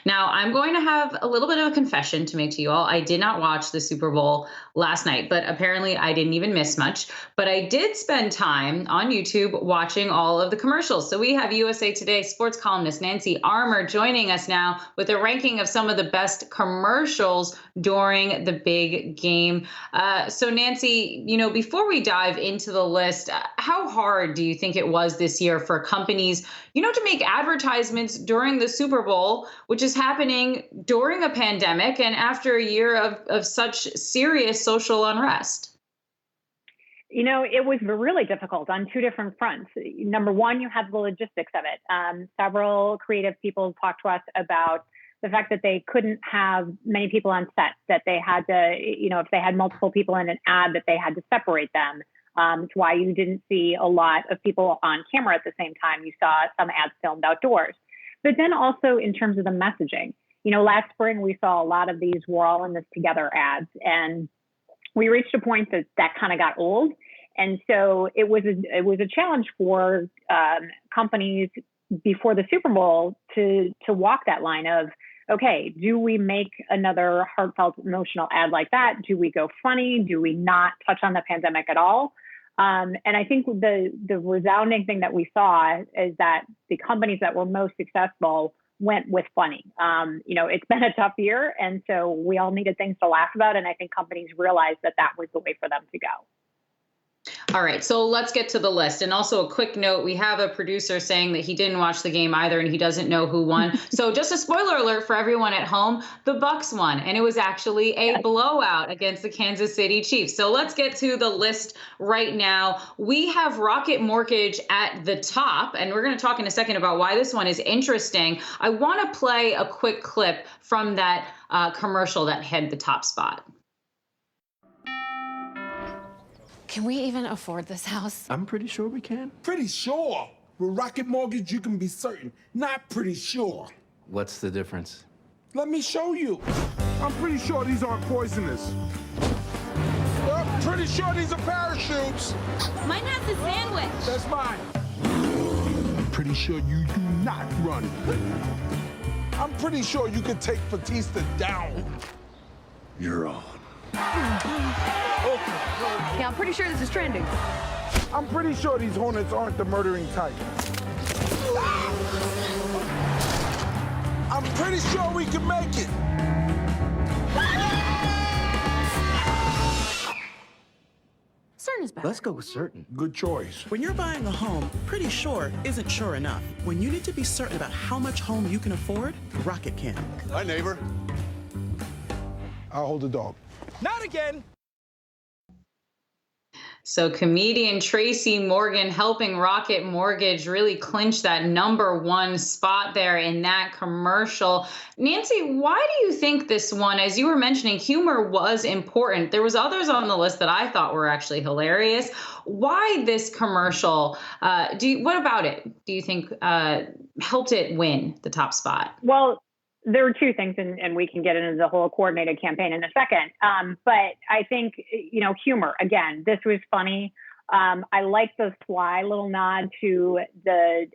Now, I'm going to have a little bit of a confession to make to you all. I did not watch the Super Bowl last night, but apparently I didn't even miss much. But I did spend time on YouTube watching all of the commercials. So we have USA Today sports columnist Nancy Armour joining us now with a ranking of some of the best commercials during the big game. So, Nancy, before we dive into the list, how hard do you think it was this year for companies, to make advertisements during the Super Bowl, which is happening during a pandemic and after a year of such serious social unrest? It was really difficult on two different fronts. Number one, you have the logistics of it. Several creative people talked to us about the fact that they couldn't have many people on set, that they had to, if they had multiple people in an ad, that they had to separate them. It's why you didn't see a lot of people on camera at the same time. You saw some ads filmed outdoors. But then also in terms of the messaging, last spring we saw a lot of these "we're all in this together" ads, and we reached a point that kind of got old. And so it was a challenge for companies before the Super Bowl to walk that line of, okay, do we make another heartfelt, emotional ad like that? Do we go funny? Do we not touch on the pandemic at all? And I think the resounding thing that we saw is that the companies that were most successful went with funny. It's been a tough year, and so we all needed things to laugh about. And I think companies realized that that was the way for them to go. All right, so let's get to the list. And also a quick note, we have a producer saying that he didn't watch the game either and he doesn't know who won. So just a spoiler alert for everyone at home, the Bucks won, and it was actually a blowout against the Kansas City Chiefs. So let's get to the list right now. We have Rocket Mortgage at the top, and we're going to talk in a second about why this one is interesting. I want to play a quick clip from that commercial that had the top spot. Can we even afford this house? I'm pretty sure we can. Pretty sure. With Rocket Mortgage, you can be certain. Not pretty sure. What's the difference? Let me show you. I'm pretty sure these aren't poisonous. I'm pretty sure these are parachutes. Mine has the sandwich. That's mine. I'm pretty sure you do not run. I'm pretty sure you can take Batista down. You're on. Yeah, I'm pretty sure this is trending. I'm pretty sure these hornets aren't the murdering type. I'm pretty sure we can make it. Certain is better. Let's go with certain. Good choice. When you're buying a home, pretty sure isn't sure enough. When you need to be certain about how much home you can afford, Rocket can. Hi, neighbor. I'll hold the dog. Not again! So comedian Tracy Morgan helping Rocket Mortgage really clinch that #1 spot there in that commercial. Nancy, why do you think this one, as you were mentioning, humor was important? There was others on the list that I thought were actually hilarious. Why this commercial? What about it do you think helped it win the top spot? Well, there are two things, and we can get into the whole coordinated campaign in a second. But I think, humor, again, this was funny. I like the sly little nod to the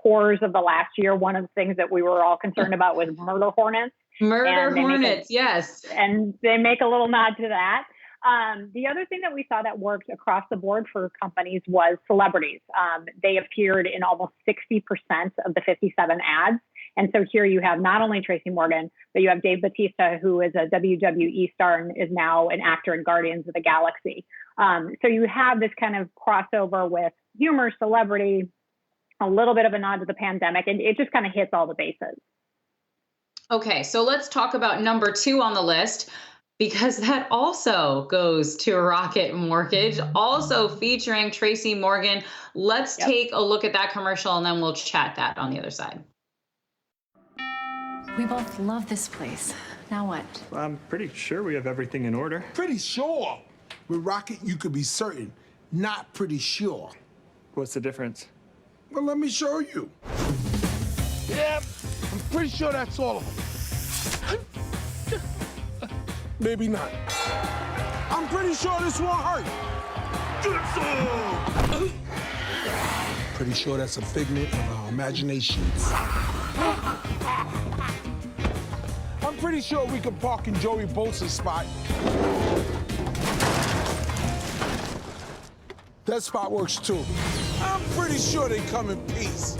horrors of the last year. One of the things that we were all concerned about was murder hornets. Murder hornets, yes. And they make a little nod to that. The other thing that we saw that worked across the board for companies was celebrities. They appeared in almost 60% of the 57 ads. And so here you have not only Tracy Morgan, but you have Dave Bautista, who is a WWE star and is now an actor in Guardians of the Galaxy. So you have this kind of crossover with humor, celebrity, a little bit of a nod to the pandemic, and it just kind of hits all the bases. Okay, so let's talk about #2 on the list, because that also goes to Rocket Mortgage, also featuring Tracy Morgan. Let's take a look at that commercial, and then we'll chat that on the other side. We both love this place. Now what? I'm pretty sure we have everything in order. Pretty sure. With Rocket, you could be certain. Not pretty sure. What's the difference? Well, let me show you. Yep, I'm pretty sure that's all of them. Maybe not. I'm pretty sure this won't hurt. Pretty sure that's a figment of our imaginations. pretty sure we can park in Joey Bosa's spot. That spot works too. I'm pretty sure they come in peace.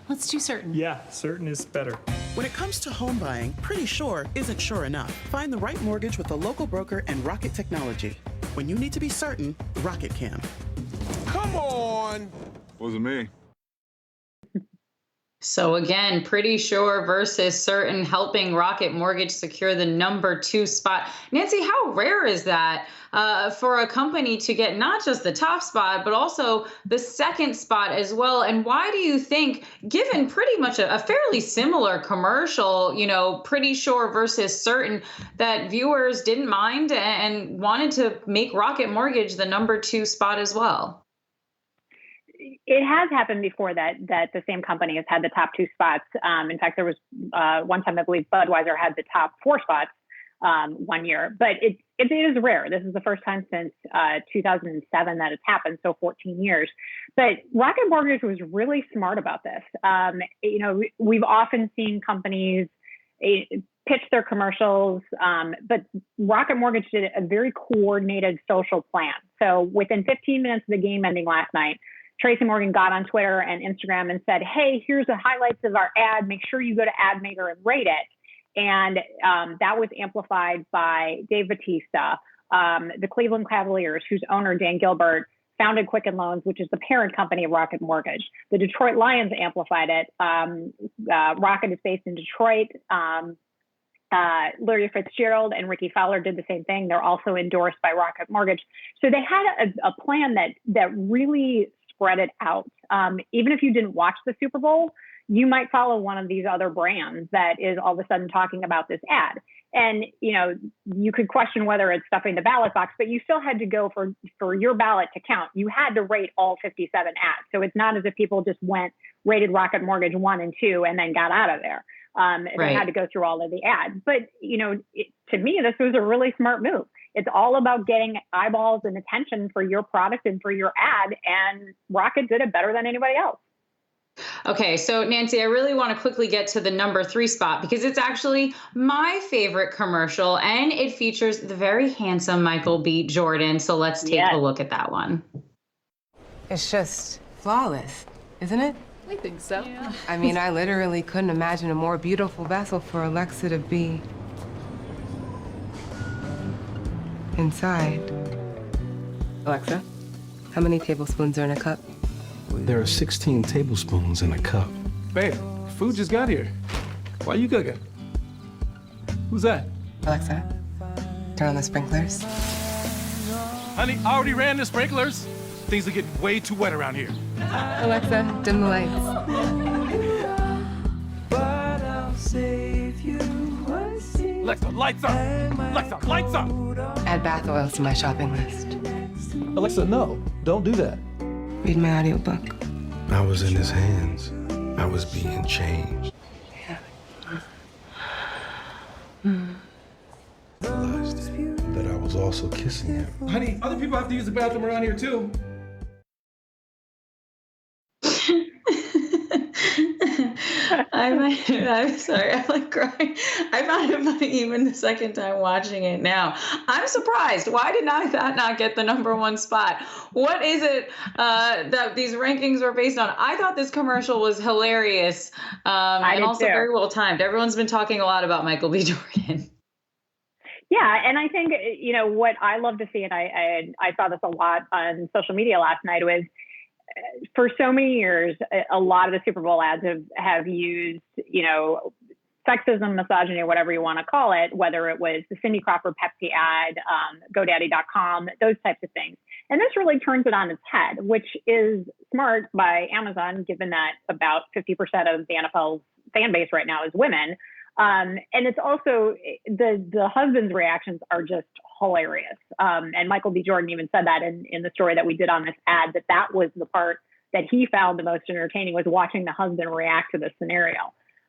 Let's do certain. Yeah, certain is better. When it comes to home buying, pretty sure isn't sure enough. Find the right mortgage with a local broker and Rocket Technology. When you need to be certain, Rocket can. Come on. Wasn't me. So again, pretty sure versus certain, helping Rocket Mortgage secure the number 2 spot. Nancy, how rare is that for a company to get not just the top spot, but also the second spot as well? And why do you think, given pretty much a fairly similar commercial, pretty sure versus certain, that viewers didn't mind and wanted to make Rocket Mortgage the number 2 spot as well? It has happened before that the same company has had the top 2 spots. In fact, there was one time I believe Budweiser had the top 4 spots one year, but it is rare. This is the first time since 2007 that it's happened, so 14 years. But Rocket Mortgage was really smart about this. We've often seen companies pitch their commercials, but Rocket Mortgage did a very coordinated social plan. So within 15 minutes of the game ending last night, Tracy Morgan got on Twitter and Instagram and said, hey, here's the highlights of our ad. Make sure you go to AdMaker and rate it. And that was amplified by Dave Bautista, the Cleveland Cavaliers, whose owner, Dan Gilbert, founded Quicken Loans, which is the parent company of Rocket Mortgage. The Detroit Lions amplified it. Rocket is based in Detroit. Larry Fitzgerald and Ricky Fowler did the same thing. They're also endorsed by Rocket Mortgage. So they had a plan that really spread it out. Even if you didn't watch the Super Bowl, you might follow one of these other brands that is all of a sudden talking about this ad. And, you could question whether it's stuffing the ballot box, but you still had to go for your ballot to count. You had to rate all 57 ads. So it's not as if people just rated Rocket Mortgage 1 and 2 and then got out of there. They had to go through all of the ads. But, to me, this was a really smart move. It's all about getting eyeballs and attention for your product and for your ad. And Rocket did it better than anybody else. Okay, so Nancy, I really want to quickly get to the number 3 spot because it's actually my favorite commercial and it features the very handsome Michael B. Jordan. So let's take a look at that one. It's just flawless, isn't it? I think so. Yeah. I mean, I literally couldn't imagine a more beautiful vessel for Alexa to be inside. Alexa, how many tablespoons are in a cup? There are 16 tablespoons in a cup. Babe, food just got here. Why you cooking? Who's that? Alexa, turn on the sprinklers. Honey, I already ran the sprinklers. Things are getting way too wet around here. Alexa, dim the lights. Alexa, lights up! Alexa, lights up! Add bath oils to my shopping list. Alexa, no, don't do that. Read my audiobook. I was in his hands. I was being changed. Yeah. Realized that I was also kissing him. Honey, other people have to use the bathroom around here too. I'm sorry, I'm like crying. I found it funny even the second time watching it now. I'm surprised. Why did that not get the number 1 spot? What is it that these rankings were based on? I thought this commercial was hilarious and also very well timed. Everyone's been talking a lot about Michael B. Jordan. Yeah, and I think, what I love to see, and I saw this a lot on social media last night, was for so many years, a lot of the Super Bowl ads have used, sexism, misogyny, whatever you want to call it, whether it was the Cindy Crawford Pepsi ad, GoDaddy.com, those types of things. And this really turns it on its head, which is smart by Amazon, given that about 50% of the NFL's fan base right now is women. And it's also the husband's reactions are just hilarious. And Michael B. Jordan even said that in the story that we did on this ad, that was the part that he found the most entertaining, was watching the husband react to the scenario.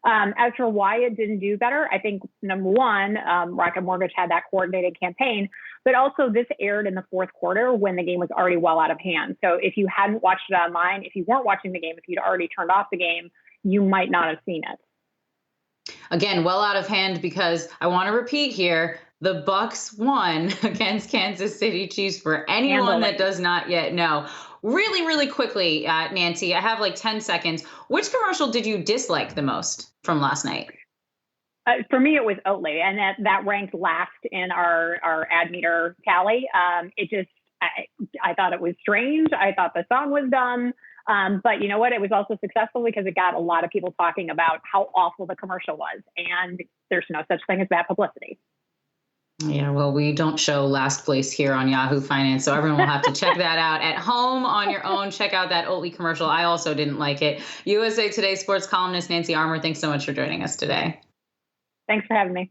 As for why it didn't do better, I think number one, Rocket Mortgage had that coordinated campaign, but also this aired in the fourth quarter when the game was already well out of hand. So if you hadn't watched it online, if you weren't watching the game, if you'd already turned off the game, you might not have seen it. Again, well out of hand, because I want to repeat here, the Bucks won against Kansas City Chiefs, for anyone that does not yet know. Really, really quickly, Nancy, I have like 10 seconds. Which commercial did you dislike the most from last night? For me, it was Oatly, and that ranked last in our ad meter tally. I thought it was strange. I thought the song was dumb. But you know what? It was also successful because it got a lot of people talking about how awful the commercial was. And there's no such thing as bad publicity. Yeah, well, we don't show last place here on Yahoo Finance, so everyone will have to check that out at home on your own. Check out that Oatly commercial. I also didn't like it. USA Today sports columnist Nancy Armour, thanks so much for joining us today. Thanks for having me.